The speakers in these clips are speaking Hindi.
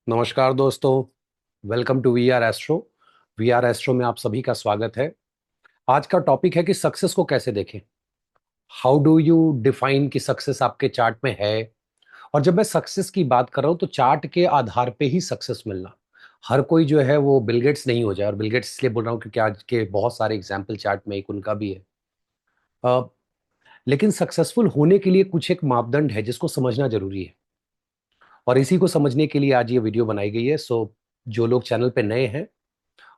नमस्कार दोस्तों। Welcome to we are Astro. We are Astro में आप सभी का स्वागत है। आज का टॉपिक है कि सक्सेस को कैसे देखें। हाउ डू यू डिफाइन कि सक्सेस आपके चार्ट में है। और जब मैं सक्सेस की बात कर रहा हूं तो चार्ट के आधार पे ही सक्सेस मिलना। हर कोई जो है वो बिल गेट्स नहीं हो जाए, और बिल गेट्स इसलिए बोल रहा हूं क्योंकि आज के बहुत सारे एग्जाम्पल चार्ट में एक उनका भी है। अ, लेकिन सक्सेसफुल होने के लिए कुछ एक मापदंड है जिसको समझना जरूरी है, और इसी को समझने के लिए आज ये वीडियो बनाई गई है। सो जो लोग चैनल पे नए हैं,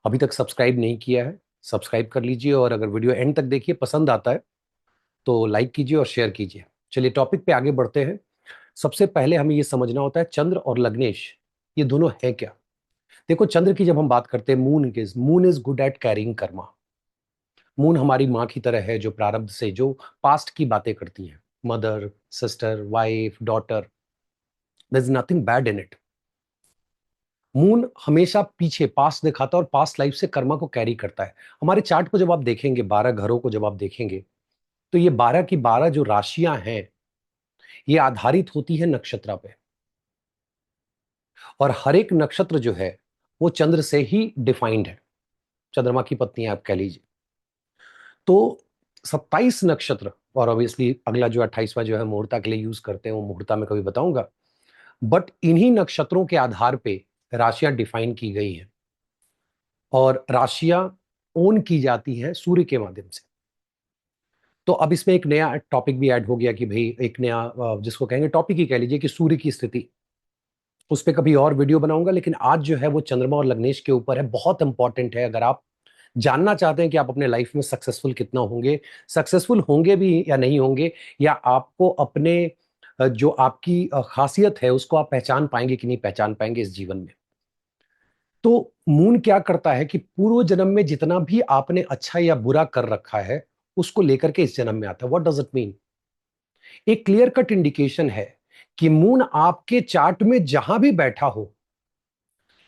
अभी तक सब्सक्राइब नहीं किया है, सब्सक्राइब कर लीजिए, और अगर वीडियो एंड तक देखिए, पसंद आता है तो लाइक कीजिए और शेयर कीजिए। चलिए टॉपिक पे आगे बढ़ते हैं। सबसे पहले हमें ये समझना होता है चंद्र और लग्नेश ये दोनों है क्या। देखो, चंद्र की जब हम बात करते हैं, moon is good at carrying Karma. Moon हमारी माँ की तरह है, जो प्रारब्ध से, जो पास्ट की बातें करती है। Mother, sister, wife, daughter, there is nothing bad in it. Moon हमेशा पीछे पास्ट दिखाता है और पास्ट लाइफ से कर्मा को कैरी करता है। हमारे चार्ट को जब आप देखेंगे, 12 घरों को जब आप देखेंगे, तो ये 12 की 12 जो राशियां हैं, ये आधारित होती है नक्षत्र पे। और हर एक नक्षत्र जो है वो चंद्र से ही डिफाइंड है, चंद्रमा की पत्नी आप कह लीजिए। तो 27 नक्षत्र, और ऑब्वियसली अगला जो 28वां जो है मुहूर्ता के लिए यूज करते हैं, वो मुहूर्ता में कभी बताऊंगा। बट इन्हीं नक्षत्रों के आधार पे राशियां डिफाइन की गई हैं, और राशियां ओन की जाती हैं सूर्य के माध्यम से। तो अब इसमें एक नया टॉपिक भी ऐड हो गया कि भाई एक नया जिसको कहेंगे टॉपिक ही कह लीजिए, कि सूर्य की स्थिति। उस पर कभी और वीडियो बनाऊंगा, लेकिन आज जो है वो चंद्रमा और लग्नेश के ऊपर है। बहुत इंपॉर्टेंट है अगर आप जानना चाहते हैं कि आप अपने लाइफ में सक्सेसफुल कितना होंगे, सक्सेसफुल होंगे भी या नहीं होंगे, या आपको अपने जो आपकी खासियत है उसको आप पहचान पाएंगे कि नहीं पहचान पाएंगे इस जीवन में। तो मून क्या करता है कि पूर्व जन्म में जितना भी आपने अच्छा या बुरा कर रखा है, उसको लेकर के इस जन्म में आता है। What does it mean? एक क्लियर कट इंडिकेशन है कि मून आपके चार्ट में जहां भी बैठा हो,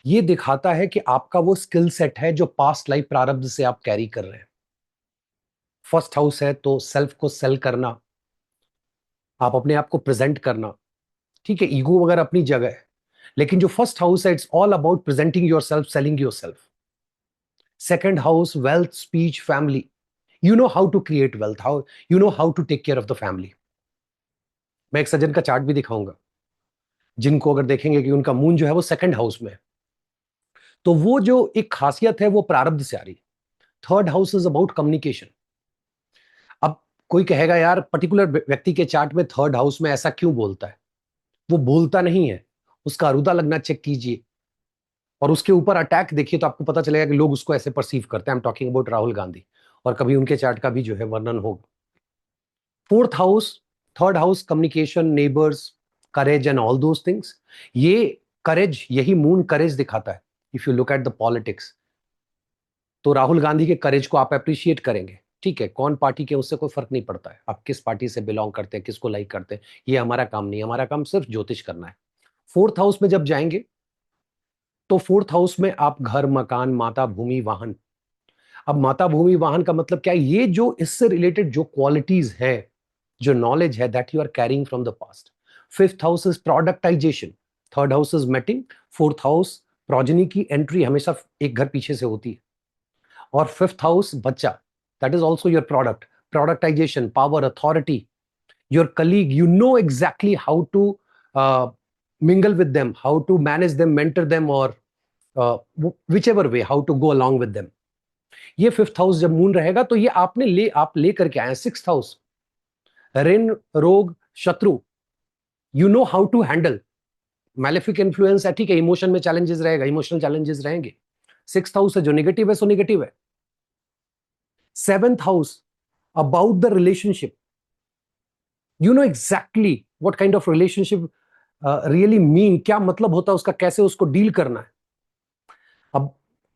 यह दिखाता है कि आपका वो स्किल सेट है जो पास्ट लाइफ प्रारब्ध से आप कैरी कर रहे हैं। फर्स्ट हाउस है तो सेल्फ को सेल करना, आप अपने आप को प्रेजेंट करना। ठीक है, ईगो वगैरह अपनी जगह है, लेकिन जो फर्स्ट हाउस है, it's all about presenting your self, selling your self. Second house, wealth, speech, family. You know how to create wealth, how you know how to take care of the family. मैं एक सज्जन का चार्ट भी दिखाऊंगा, जिनको अगर देखेंगे कि उनका मून जो है वो सेकंड हाउस में है, तो वो जो एक खासियत है वो प्रारब्ध से आ रही है। Third house is about communication. अब कोई कहेगा यार पर्टिकुलर व्यक्ति के चार्ट में थर्ड हाउस में ऐसा क्यों बोलता है। वो बोलता नहीं है, उसका अरुदा लगना चेक कीजिए, और उसके ऊपर अटैक देखिए, तो आपको पता चलेगा कि लोग उसको ऐसे परसीव करते हैं। I am talking about Rahul Gandhi, और कभी उनके चार्ट का भी जो है वर्णन होगा। Fourth house, third house, communication, neighbours, courage and all those things. ये करेज, यही मून करेज दिखाता है। If you look at the politics, तो राहुल गांधी के करेज को आप अप्रिशिएट करेंगे। ठीक है, कौन पार्टी के, उससे कोई फर्क नहीं पड़ता है, आप किस पार्टी से बिलोंग करते हैं, किसको लाइक करते हैं, ये हमारा काम नहीं है। हमारा काम सिर्फ ज्योतिष करना है। फोर्थ हाउस में जब जाएंगे, तो फोर्थ हाउस में आप घर, मकान, माता, भूमि, वाहन। अब माता, भूमि, वाहन का मतलब क्या है? ये जो इससे रिलेटेड जो क्वालिटीज है, जो नॉलेज है, that you are carrying from the past. Fifth house is productization, third house is mating, fourth house progeny की एंट्री हमेशा एक घर पीछे से होती है, और फिफ्थ हाउस बच्चा, that is also your product, productization, power, authority, your colleague. You know exactly how to mingle with them, how to manage them, mentor them, or whichever way, how to go along with them. ये फिफ्थ हाउस जब मून रहेगा, तो ये आप ले करके आए। सिक्स्थ हाउस, ऋण, रोग, शत्रु। You know how to handle malefic influence है। ठीक है, इमोशन में चैलेंजेस रहेगा, इमोशनल चैलेंजेस रहेंगे। सिक्स्थ हाउस है, जो नेगेटिव है सो नेगेटिव है। Seventh house, about the relationship. You know exactly what kind of relationship really mean, क्या मतलब होता है उसका, कैसे उसको डील करना है। अब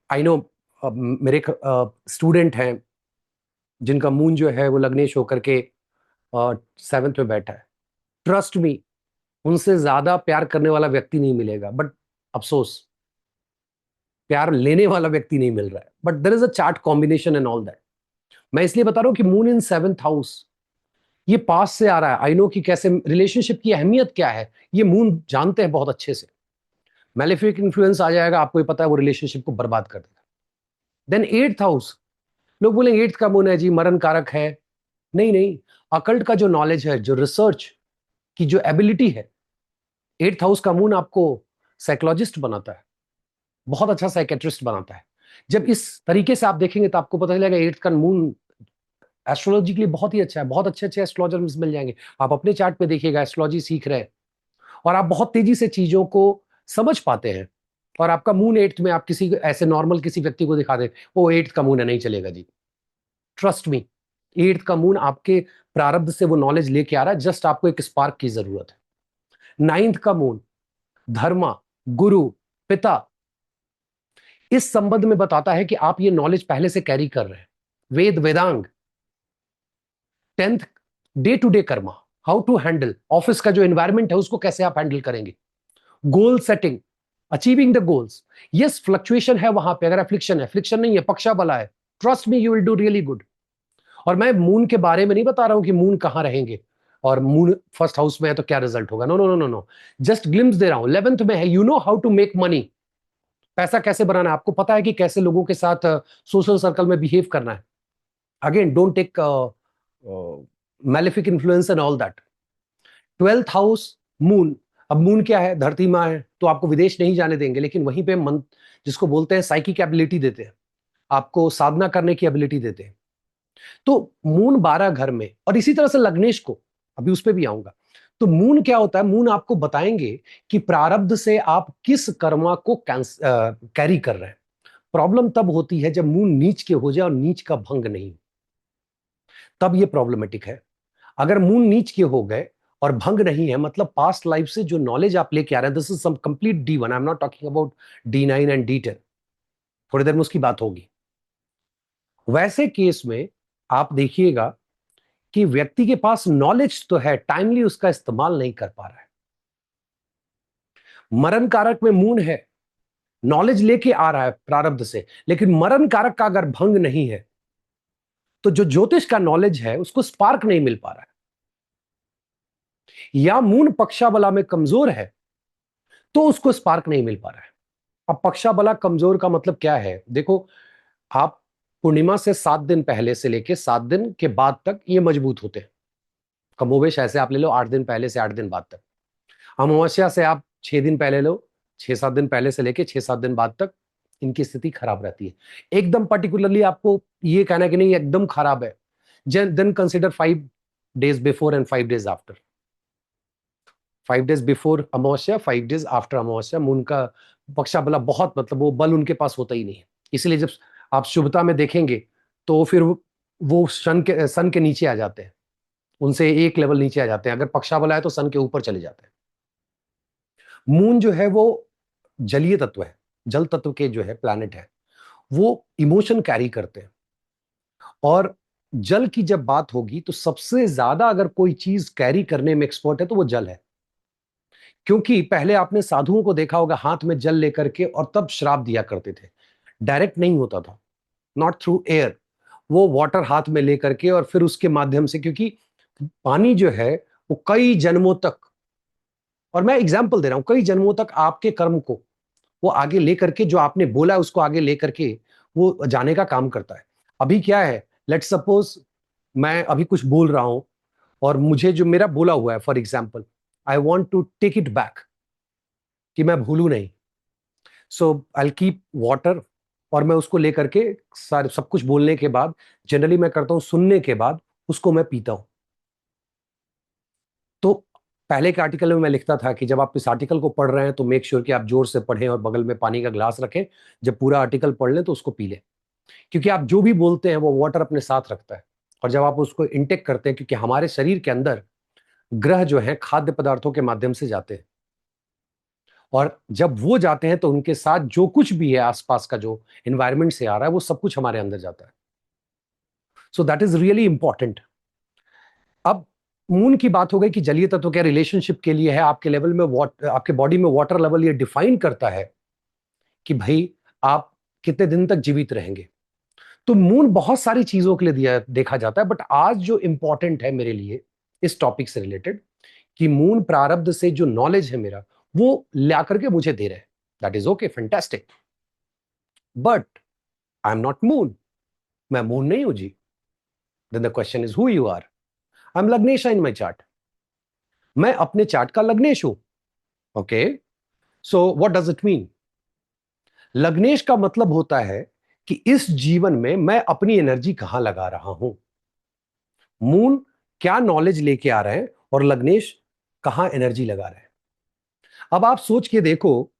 आई नो, मेरे स्टूडेंट हैं जिनका मून जो है वो लग्नेश होकर के सेवेंथ में बैठा है। ट्रस्ट मी, उनसे ज्यादा प्यार करने वाला व्यक्ति नहीं मिलेगा, बट अफसोस, प्यार लेने वाला व्यक्ति नहीं मिल रहा है। But there is a chart combination and all that. मैं इसलिए बता रहा हूं कि मून इन सेवेंथ हाउस, ये पास से आ रहा है। आई नो कि कैसे रिलेशनशिप की अहमियत क्या है, ये मून जानते हैं बहुत अच्छे से। मैलेफिक इन्फ्लुएंस आ जाएगा, आपको ये पता है वो रिलेशनशिप को बर्बाद कर देगा। देन 8th हाउस, लोग बोलेंगे 8th का मून है जी, मरण कारक है। नहीं नहीं, अकल्ट का जो नॉलेज है, जो रिसर्च की जो एबिलिटी है, 8th हाउस का मून आपको साइकोलॉजिस्ट बनाता है, बहुत अच्छा साइकेट्रिस्ट बनाता है। जब इस तरीके से आप देखेंगे तो आपको पता चलेगा 8th का मून एस्ट्रोलॉजी के लिए बहुत ही अच्छा है। बहुत अच्छे अच्छे एस्ट्रोलॉजर्स मिल जाएंगे, आप अपने चार्ट पे देखिएगा, एस्ट्रोलॉजी सीख रहे हैं और आप बहुत तेजी से चीजों को समझ पाते हैं। और आपका मून 8th में, आप किसी ऐसे नॉर्मल किसी व्यक्ति को दिखा दे, वो 8th का मून है, नहीं चलेगा जी, ट्रस्ट मी। 8th का मून आपके प्रारब्ध से वो नॉलेज लेके आ रहा है, जस्ट आपको एक स्पार्क की जरूरत है। 9th का मून धर्मा, गुरु, पिता, इस संबंध में बताता है कि आप ये नॉलेज पहले से कैरी कर रहे हैं, वेद वेदांग। 10th day to day karma, how to handle office का जो एनवायरमेंट है उसको कैसे आप हैंडल करेंगे। Goal setting, achieving the goals. Yes, fluctuation है वहां पे, अगर एफ्लिक्शन है, फ्लिक्शन नहीं है, पक्षा बला है, trust me you will do really good. और मैं मून के बारे में नहीं बता रहा हूं कि मून कहां रहेंगे और मून फर्स्ट हाउस में है तो क्या रिजल्ट होगा, no no no no no, just glimpse दे रहा हूं। 11th में है, you know how to make money, पैसा कैसे बनाना है, आपको पता है कि कैसे लोगों के साथ सोशल सर्कल में बिहेव करना है। Again don't take malefic influence and all that. 12th house moon, अब मून क्या है, धरती माँ है तो आपको विदेश नहीं जाने देंगे, लेकिन वहीं पे मन, जिसको बोलते हैं साइकिक एबिलिटी देते हैं, आपको साधना करने की एबिलिटी देते हैं। तो मून 12 घर में, और इसी तरह से लग्नेश को, अभी उस पर भी आऊंगा। तो मून क्या होता है, मून आपको बताएंगे कि प्रारब्ध से आप किस कर्मा को कैरी कर रहे हैं। प्रॉब्लम तब होती है जब मून नीच के हो जाए और नीच का भंग नहीं, तब ये प्रॉब्लमेटिक है। अगर मून नीच के हो गए और भंग नहीं है, मतलब पास्ट लाइफ से जो नॉलेज आप लेके आ रहे हैं, this is some complete D1, I am not talking about D9 and D10, थोड़ी देर में उसकी बात होगी। वैसे केस में आप देखिएगा कि व्यक्ति के पास नॉलेज तो है, टाइमली उसका इस्तेमाल नहीं कर पा रहा है। मरण कारक में मून है, नॉलेज लेके आ रहा है प्रारब्ध से, लेकिन मरण कारक का अगर भंग नहीं है तो जो ज्योतिष का नॉलेज है उसको स्पार्क नहीं मिल पा रहा है। या मून पक्षाबला में कमजोर है तो उसको स्पार्क नहीं मिल पा रहा है। अब पक्षाबला कमजोर का मतलब क्या है, देखो, आप पूर्णिमा से 7 दिन पहले से लेके 7 दिन के बाद तक ये मजबूत होते हैं, कमोवेश ऐसे आप ले लो 8 दिन पहले से 8 दिन बाद तक। अमावस्या से आप 6 दिन पहले लो, 6-7 दिन पहले से लेके 6-7 दिन बाद तक इनकी स्थिति खराब रहती है। एकदम पर्टिकुलरली आपको ये कहना है कि नहीं एकदम खराब है, then consider 5 days before and 5 days after. 5 days before अमावस्या, 5 days आफ्टर अमावस्या, मून का पक्षा बला बहुत, मतलब वो बल उनके पास होता ही नहीं है। इसलिए जब आप शुभता में देखेंगे तो फिर वो सन के नीचे आ जाते हैं, उनसे एक लेवल नीचे आ जाते हैं। अगर पक्षा बला है तो सन के ऊपर चले जाते हैं। मून जो है वो जलीय तत्व है, जल तत्व के जो है प्लैनेट है, वो इमोशन कैरी करते हैं। और जल की जब बात होगी तो सबसे ज्यादा अगर कोई चीज कैरी करने में एक्सपर्ट है तो वो जल है। क्योंकि पहले आपने साधुओं को देखा होगा हाथ में जल लेकर के और तब श्राप दिया करते थे, डायरेक्ट नहीं होता था, नॉट थ्रू एयर, वो वाटर हाथ में लेकर के और फिर उसके माध्यम से, क्योंकि पानी जो है वो कई जन्मों तक, और मैं एग्जाम्पल दे रहा हूं, कई जन्मों तक आपके कर्म को वो आगे लेकर के, जो आपने बोला है उसको आगे लेकर के वो जाने का काम करता है। अभी क्या है, लेट्स सपोज मैं अभी कुछ बोल रहा हूं और मुझे जो मेरा बोला हुआ है, for example I want to take it back, कि मैं भूलू नहीं, सो आई कीप वाटर, और मैं उसको लेकर के सारे सब कुछ बोलने के बाद, जनरली मैं करता हूं सुनने के बाद उसको मैं पीता हूं। तो पहले के आर्टिकल में मैं लिखता था कि जब आप इस आर्टिकल को पढ़ रहे हैं तो मेक श्योर कि आप जोर से पढ़ें और बगल में पानी का ग्लास रखें, जब पूरा आर्टिकल पढ़ लें तो उसको पी लें, क्योंकि आप जो भी बोलते हैं वो वाटर अपने साथ रखता है। और जब आप उसको इंटेक करते हैं, क्योंकि हमारे शरीर के अंदर ग्रह जो है खाद्य पदार्थों के माध्यम से जाते हैं, और जब वो जाते हैं तो उनके साथ जो कुछ भी है आसपास का जो एनवायरमेंट से आ रहा है वो सब कुछ हमारे अंदर जाता है। So that is really important. अब मून की बात हो गई कि जलीय तत्व क्या रिलेशनशिप के लिए है, आपके लेवल में आपके बॉडी में वाटर लेवल ये डिफाइन करता है कि भाई आप कितने दिन तक जीवित रहेंगे। तो मून बहुत सारी चीजों के लिए दिया देखा जाता है, बट आज जो इंपॉर्टेंट है मेरे लिए इस टॉपिक से रिलेटेड, कि मून प्रारब्ध से जो नॉलेज है मेरा वो ला करके मुझे दे रहे हैं। That is okay, fantastic, but I am not moon, मैं मून नहीं हूं जी. Then the question is who you are. I am लग्नेश इन माई चार्ट. मैं अपने चार्ट का लग्नेश हूं. Okay, so what does it mean? लग्नेश का मतलब होता है कि इस जीवन में मैं अपनी एनर्जी कहां लगा रहा हूं. मून क्या नॉलेज लेके आ रहे हैं और लग्नेश कहां एनर्जी लगा रहे हैं. अब आप सोच के देखो,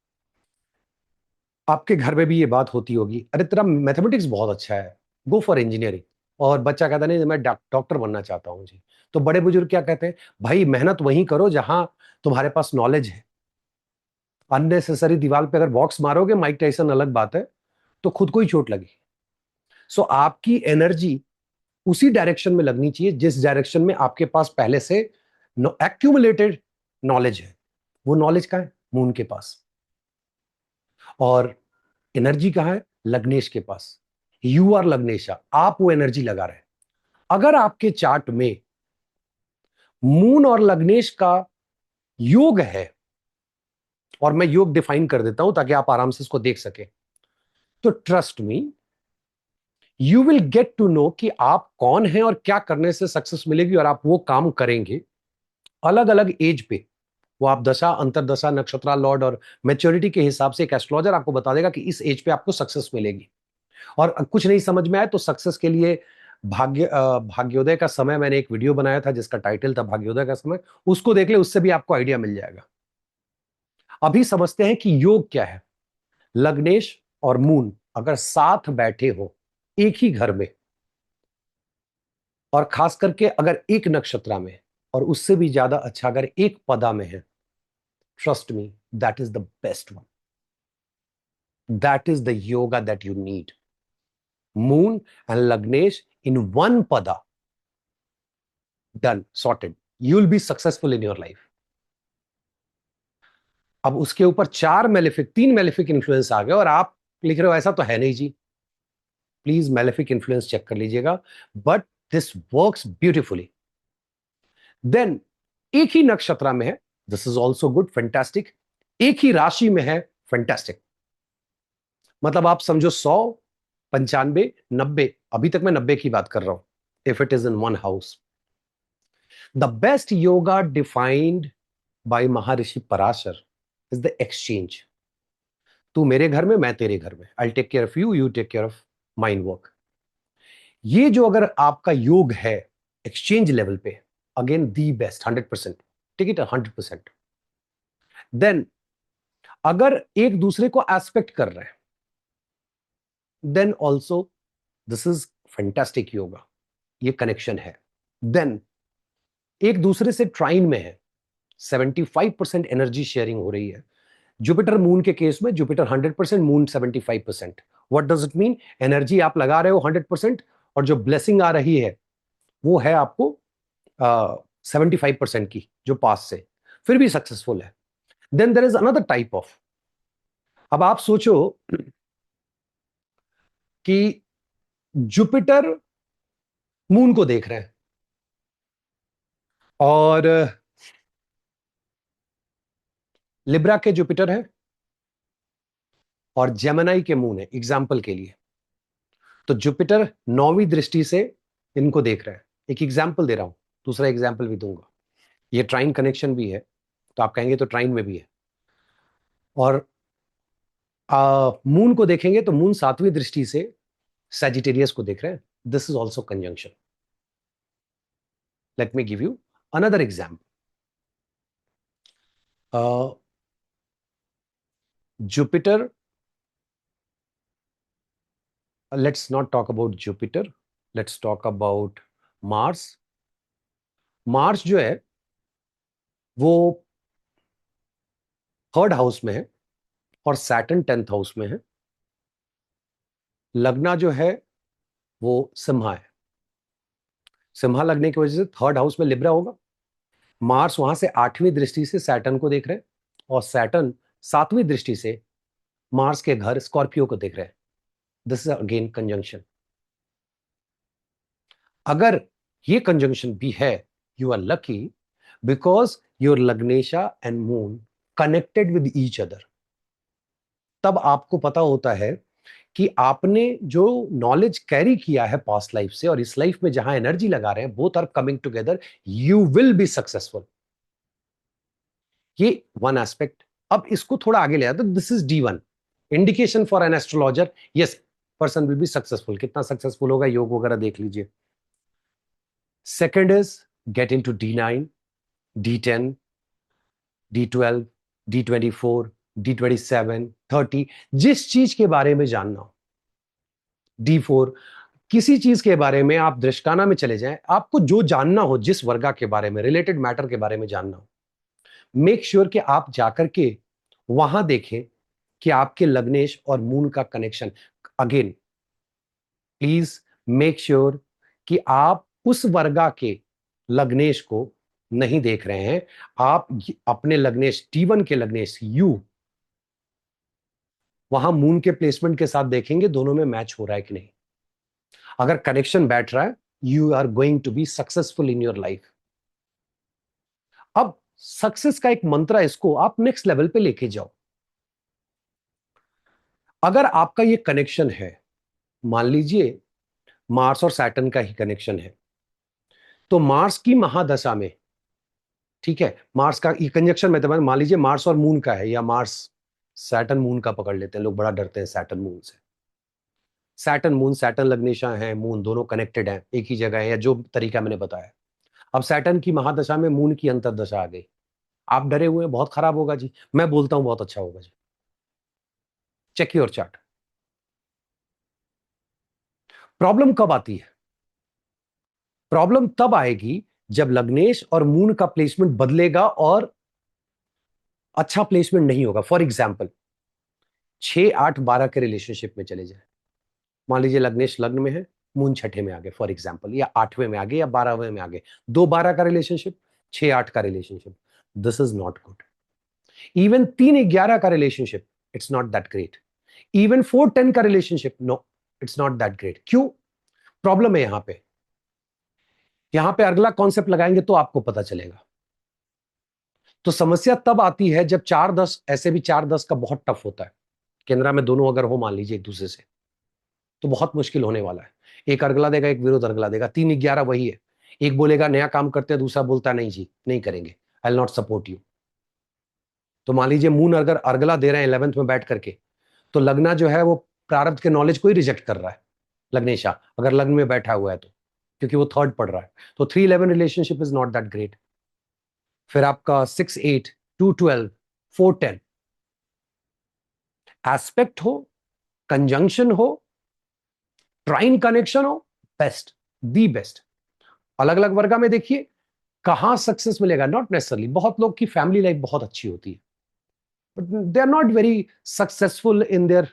आपके घर में भी ये बात होती होगी, अरे तेरा मैथमेटिक्स बहुत अच्छा है, गो फॉर इंजीनियरिंग. और बच्चा कहता नहीं मैं डॉक्टर बनना चाहता हूं जी. तो बड़े बुजुर्ग क्या कहते हैं, भाई मेहनत वहीं करो जहां तुम्हारे पास नॉलेज है. अननेसेसरी दीवार पे अगर बॉक्स मारोगे, माइक टाइसन अलग बात है, तो खुद को ही चोट लगी. सो आपकी एनर्जी उसी डायरेक्शन में लगनी चाहिए जिस डायरेक्शन में आपके पास पहले से एक्यूमुलेटेड नॉलेज है. वो नॉलेज कहां है? मून के पास. और एनर्जी कहां है? लग्नेश के पास. यू आर लग्नेशा, आप वो एनर्जी लगा रहे हैं. अगर आपके चार्ट में मून और लग्नेश का योग है, और मैं योग डिफाइन कर देता हूं ताकि आप आराम से इसको देख सके, तो trust me, you will get to know कि आप कौन हैं और क्या करने से सक्सेस मिलेगी, और आप वो काम करेंगे अलग अलग एज पे. वो आप दशा, अंतरदशा, नक्षत्रा लॉर्ड और मैच्योरिटी के हिसाब से एक एस्ट्रोलॉजर आपको बता देगा कि इस एज पे आपको सक्सेस मिलेगी. और कुछ नहीं समझ में आए तो सक्सेस के लिए भाग्योदय का समय, मैंने एक वीडियो बनाया था जिसका टाइटल था भाग्योदय का समय, उसको देख ले, उससे भी आपको आइडिया मिल जाएगा. अभी समझते हैं कि योग क्या है. लग्नेश और मून अगर साथ बैठे हो एक ही घर में, और खास करके अगर एक नक्षत्र में, और उससे भी ज्यादा अच्छा अगर एक पदा में है, trust me, that is the best one. That is the yoga that you need. Moon and Lagnesh in one pada. Done, sorted. You will be successful in your life. अब उसके ऊपर तीन मेलेफिक इन्फ्लुएंस आ गए और आप लिख रहे हो ऐसा तो है नहीं जी. प्लीज मेलेफिक इन्फ्लुएंस चेक कर लीजिएगा. But this works beautifully. Then एक ही नक्षत्र में है, this is also good, fantastic. एक ही राशि में है, फैंटास्टिक. मतलब आप समझो 100, 95, 90, अभी तक मैं 90 की बात कर रहा हूं. If it is in one house. The best yoga defined by Maharishi Parashar is the exchange. तू मेरे घर में, मैं तेरे घर में. I'll take care of you, you take care of mine work. ये जो अगर आपका योग है एक्सचेंज लेवल पे, again the best, 100%. Take it 100%. Then अगर एक दूसरे को एस्पेक्ट कर रहे हैं, then also this is fantastic yoga. ये कनेक्शन है. देन एक दूसरे से ट्राइन में है, 75% एनर्जी शेयरिंग हो रही है. जुपिटर मून के केस में Jupiter 100%, moon 75%. What does it mean? Energy आप लगा रहे हो 100%, और जो ब्लेसिंग आ रही है वो है आपको 75% की, जो पास से फिर भी सक्सेसफुल है. Then there is another type of. अब आप सोचो कि जुपिटर मून को देख रहे हैं, और लिब्रा के जुपिटर है और जेमिनी के मून है, एग्जाम्पल के लिए. तो जुपिटर 9वीं दृष्टि से इनको देख रहे हैं. एक एग्जाम्पल दे रहा हूं, दूसरा एग्जाम्पल भी दूंगा. ये ट्राइन कनेक्शन भी है, तो आप कहेंगे तो ट्राइन में भी है. और मून को देखेंगे तो मून 7वीं दृष्टि से सैजिटेरियस को देख रहे हैं. This is also conjunction. Let me give you another example. Jupiter, let's not talk about Jupiter, let's talk about Mars. Mars जो है वो 3rd हाउस में है और सैटर्न 10th हाउस में है. लगना जो है वो सिम्हा है. सिम्हा लगने की वजह से 3rd हाउस में लिब्रा होगा. मार्स वहां से 8वीं दृष्टि से सैटर्न को देख रहे हैं, और सैटर्न 7वीं दृष्टि से मार्स के घर स्कॉर्पियो को देख रहे हैं. This is again conjunction. अगर ये कंजंक्शन भी है, you are lucky, because your लग्नेशा and moon connected with each other. तब आपको पता होता है कि आपने जो नॉलेज कैरी किया है पास्ट लाइफ से और इस लाइफ में जहां एनर्जी लगा रहे हैं, both are coming together, you will be successful. ये वन एस्पेक्ट। अब इसको थोड़ा आगे ले आते, this is D1 indication for an astrologer, yes person will be successful. कितना सक्सेसफुल होगा, योग वगैरह देख लीजिए। Second is get into D9, D10, D12, D24, D27, 30, जिस चीज के बारे में जानना हो। D4, किसी चीज के बारे में आप दृष्टाना में चले जाएं, आपको जो जानना हो, जिस वर्गा के बारे में, रिलेटेड मैटर के बारे में जानना हो, मेक श्योर कि आप जाकर के वहां देखें कि आपके लग्नेश और मून का connection. Again please make sure कि आप उस वर्गा के लग्नेश को नहीं देख रहे हैं, आप अपने लग्नेश D1 के लग्नेश यू वहां मून के प्लेसमेंट के साथ देखेंगे, दोनों में मैच हो रहा है कि नहीं। अगर कनेक्शन बैठ रहा है, you are going to be successful in your life. अब सक्सेस का एक मंत्र है, इसको आप नेक्स्ट लेवल पे लेके जाओ। अगर आपका ये कनेक्शन है, मान लीजिए मार्स और सैटर्न का ही कनेक्शन है, तो मार्स की महादशा में, ठीक है, मार्स का ये कंजक्शन में, तो मान लीजिए मार्स और मून का है, या मार्स सैटर्न मून का पकड़ लेते हैं, लोग बड़ा डरते हैं सैटर्न मून से। सैटर्न मून, सैटर्न लग्नेशा है, मून दोनों कनेक्टेड है, एक ही जगह है, या जो तरीका मैंने बताया। अब सैटर्न की महादशा में मून की अंतरदशा आ गई, आप डरे हुए हैं बहुत खराब होगा जी, मैं बोलता हूं बहुत अच्छा होगा जी। Check your chart. प्रॉब्लम कब आती है? प्रॉब्लम तब आएगी जब लग्नेश और मून का प्लेसमेंट बदलेगा और अच्छा प्लेसमेंट नहीं होगा। फॉर एग्जाम्पल 6, 8, 12 के रिलेशनशिप में चले जाए, मान लीजिए लग्नेश लग्न में है, मून छठे में आ गए फॉर एग्जाम्पल, या 8वें में आ गए, या 12वें में आ गए, 2, 12 का रिलेशनशिप, 6, 8 का relationship, this is not good. Even 3, 11 का relationship, it's not that great. Even 4, 10 का relationship, no it's not that great. क्यों? प्रॉब्लम है यहां पे अगला कॉन्सेप्ट लगाएंगे तो आपको पता चलेगा। तो समस्या तब आती है जब 4, 10, ऐसे भी 4, 10 का बहुत टफ होता है, केंद्रा में दोनों अगर हो मान लीजिए एक दूसरे से, तो बहुत मुश्किल होने वाला है। एक अर्गला देगा, एक विरोध अर्गला देगा, 3, 11 वही है। एक बोलेगा नया काम करते हैं, दूसरा बोलता नहीं जी नहीं करेंगे, आई विल नॉट सपोर्ट यू। तो मान लीजिए मून अगर अर्गला दे रहे हैं 11th में बैठ करके, तो लगना जो है वो प्रारब्ध के नॉलेज को ही रिजेक्ट कर रहा है, लग्नेशा अगर लग्न में बैठा हुआ है तो, क्योंकि वो थर्ड पढ़ रहा है। तो 3, 11 relationship is not that great. फिर आपका 6, 8, 2, 12, 4, 10 एस्पेक्ट हो, कंजंक्शन हो, ट्राइन कनेक्शन हो, बेस्ट, दी बेस्ट। अलग अलग वर्गा में देखिए कहां सक्सेस मिलेगा, नॉट नेसेसरली। बहुत लोग की फैमिली लाइफ बहुत अच्छी होती है, but they are not very successful in their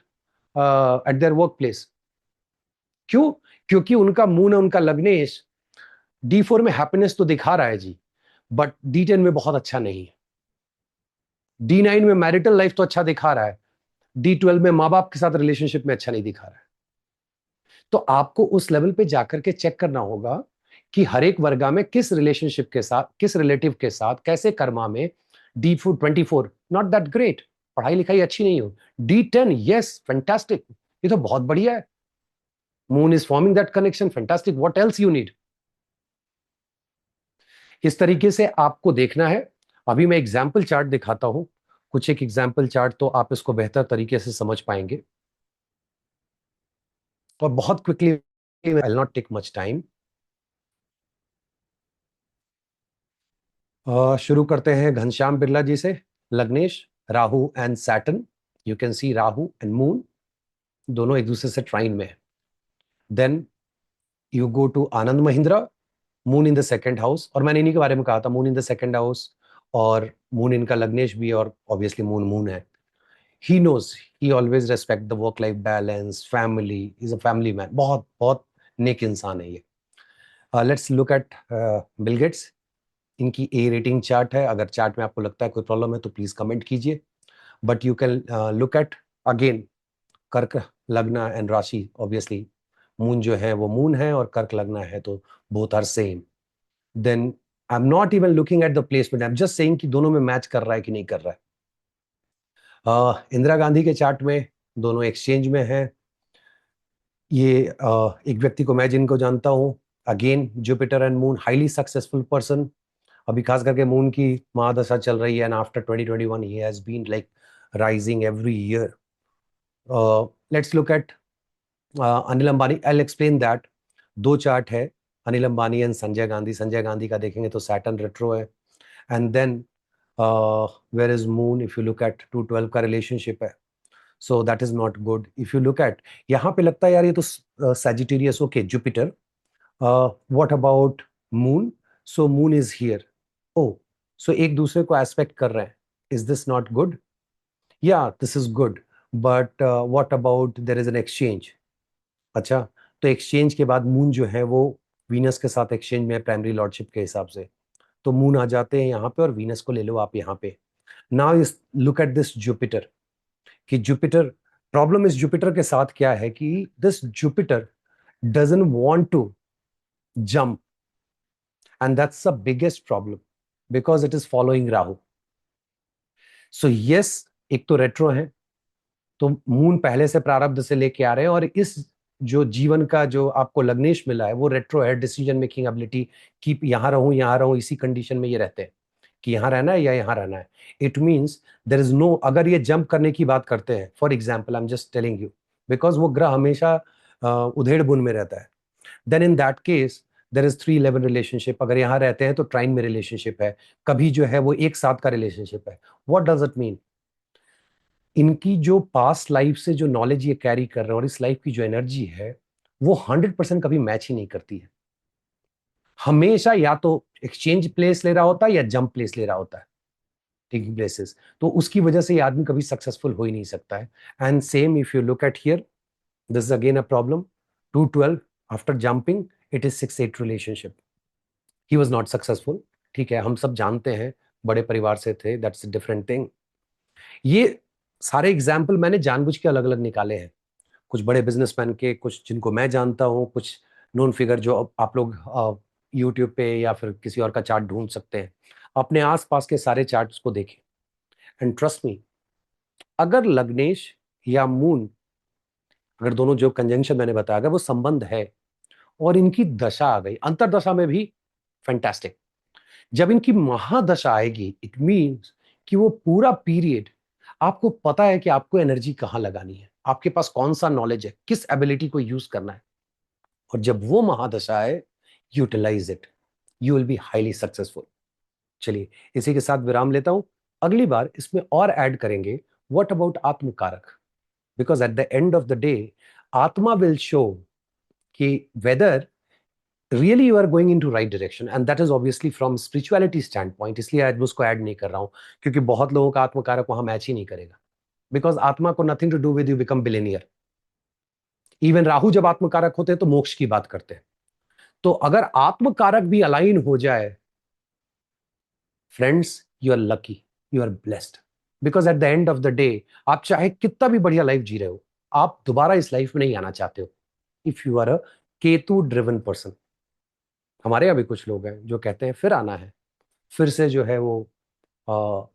at their work place. क्यों? क्योंकि उनका मून, उनका लग्नेश D4 में हैप्पीनेस तो दिखा रहा है जी, बट D10 में बहुत अच्छा नहीं है। D9 में मैरिटल लाइफ तो अच्छा दिखा रहा है, D12 में माँ बाप के साथ रिलेशनशिप में अच्छा नहीं दिखा रहा है। तो आपको उस लेवल पे जाकर के चेक करना होगा कि हर एक वर्गा में किस रिलेशनशिप के साथ, किस रिलेटिव के साथ, कैसे कर्मा में D24 नॉट दैट ग्रेट, पढ़ाई लिखाई अच्छी नहीं हो। D10 यस फैंटास्टिक, ये तो बहुत बढ़िया है, moon is forming that connection, fantastic, what else you need. इस तरीके से आपको देखना है। अभी मैं एग्जाम्पल चार्ट दिखाता हूं, कुछ एक एग्जाम्पल चार्ट, तो आप इसको बेहतर तरीके से समझ पाएंगे। और बहुत quickly, I will not take much time. शुरू करते हैं घनश्याम बिरला जी से। लग्नेश, Rahu and Saturn, you can see Rahu and moon दोनों एक दूसरे से ट्राइन में है। Then you go to Anand Mahindra, moon in the second house, और मैंने इन्हीं के बारे में कहा था, moon in the second house, और मून इनका लग्नेश भी, और ऑब्वियसली मून मून है। He knows, he always respect the work life balance, family, is a family man, बहुत बहुत नेक इंसान है ये। Let's look at Bill Gates. इनकी ए रेटिंग चार्ट है, अगर चार्ट में आपको लगता है कोई प्रॉब्लम है तो प्लीज कमेंट कीजिए। But you can look at again कर्क लग्न एंड राशि, ऑब्वियसली मून जो है वो मून है और कर्क लग्न है, तो both are same. Then I am not even looking at the placement, I am just saying कि दोनों में मैच कर रहा है कि नहीं कर रहा है। इंदिरा गांधी के चार्ट में दोनों एक्सचेंज में है। ये एक व्यक्ति को मैं जिनको जानता हूँ, again Jupiter and moon, highly successful person. अभी खास करके मून की महादशा चल रही है, and after 2021 he has been like rising every year. Let's look at Anil Ambani, I will explain that. दो चार्ट है, अनिल अंबानी एंड संजय गांधी। संजय गांधी का देखेंगे तो सैटर्न रेट्रो है, and then where is moon, if you look at 212 का रिलेशनशिप है, so that is not good. If you look at, यहाँ पे लगता है यार ये तो Sagittarius, okay Jupiter, what about moon, so moon is here, oh, so एक दूसरे को एस्पेक्ट कर रहे हैं, इज दिस नॉट गुड? या this is good, but what about there is an exchange. अच्छा, तो एक्सचेंज के बाद मून जो है वो वीनस के साथ एक्सचेंज में है प्राइमरी लॉर्डशिप के हिसाब से, तो मून आ जाते हैं यहाँ पे और वीनस को ले लो आप यहाँ पे। Now is look at this Jupiter, कि जुपिटर, प्रॉब्लम इस जुपिटर के साथ क्या है कि this Jupiter doesn't want to jump, and that's the biggest problem because it is following Rahu. So yes, एक तो रेट्रो है, तो मून पहले से प्रारब्ध से लेके आ रहे हैं, और इस जो जीवन का जो आपको लग्नेश मिला है वो रेट्रो है, डिसीजन मेकिंग एबिलिटी, कि यहाँ रहूं इसी कंडीशन में ये रहते हैं कि यहाँ रहना है या यहाँ रहना है। It means there is no, अगर ये जंप करने की बात करते हैं, for example I am just telling you, because वो ग्रह हमेशा उधेड़ बुन में रहता है, then in that case there is 311 relationship. अगर यहाँ रहते हैं तो ट्राइन में रिलेशनशिप है, कभी जो है वो एक साथ का रिलेशनशिप है। What does it mean? इनकी जो पास्ट लाइफ से जो नॉलेज ये कैरी कर रहे हैं और इस लाइफ की जो एनर्जी है वो 100% कभी मैच ही नहीं करती है। हमेशा या तो एक्सचेंज प्लेस ले रहा होता है या जंप प्लेस ले रहा होता है, टेकिंग प्लेसेस, तो उसकी वजह से ये आदमी कभी सक्सेसफुल हो ही नहीं सकता है। And same if you look eight here, this is again a problem. 212 after jumping, it is 6-8 relationship, he was not successful. ठीक है, हम सब जानते हैं, बड़े परिवार से थे, दैट्स अ डिफरेंट थिंग। ये सारे एग्जाम्पल मैंने जानबूझ के अलग अलग निकाले हैं, कुछ बड़े बिजनेसमैन के, कुछ जिनको मैं जानता हूँ, कुछ नोन फिगर जो आप लोग यूट्यूब पे या फिर किसी और का चार्ट ढूंढ सकते हैं। अपने आसपास के सारे चार्ट्स को देखें, एंड ट्रस्ट मी, अगर लग्नेश या मून, अगर दोनों जो कंजंक्शन मैंने बताया, अगर वो संबंध है और इनकी दशा आ गई, अंतरदशा में भी फैंटास्टिक, जब इनकी महादशा आएगी, इट मीन्स कि वो पूरा पीरियड आपको पता है कि आपको एनर्जी कहाँ लगानी है, आपके पास कौन सा नॉलेज है, किस एबिलिटी को यूज करना है, और जब वो महादशा आए, utilise it, you will be highly successful. चलिए, इसी के साथ विराम लेता हूं, अगली बार इसमें और ऐड करेंगे व्हाट अबाउट आत्मकारक, because at the end of the day आत्मा विल शो कि whether really you are going into right direction, and that is obviously from spirituality standpoint, इसलिए आज मैं उसको ऐड नहीं कर रहा हूं, क्योंकि बहुत लोगों का आत्मकारक वहां मैच ही नहीं करेगा, बिकॉज आत्मा को nothing to do with you become billionaire. Even Rahu जब आत्मकारक होते हैं तो मोक्ष की बात करते हैं, तो अगर आत्मकारक भी अलाइन हो जाए, friends, you are lucky, you are blessed, because at the end of the day आप चाहे कितना भी बढ़िया लाइफ जी रहे हो, आप दोबारा इस लाइफ में नहीं आना चाहते हो, if you are a Ketu driven person. हमारे यहाँ भी कुछ लोग हैं जो कहते हैं फिर आना है, फिर से जो है वो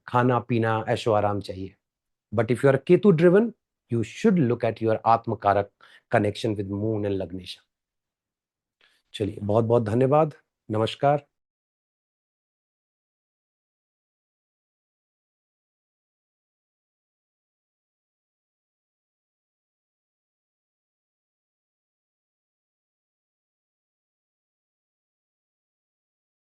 खाना पीना ऐशो आराम चाहिए, but if you are Ketu driven, you should look at your आत्मकारक कनेक्शन विद मून एंड लग्नेश। चलिए, बहुत बहुत धन्यवाद, नमस्कार।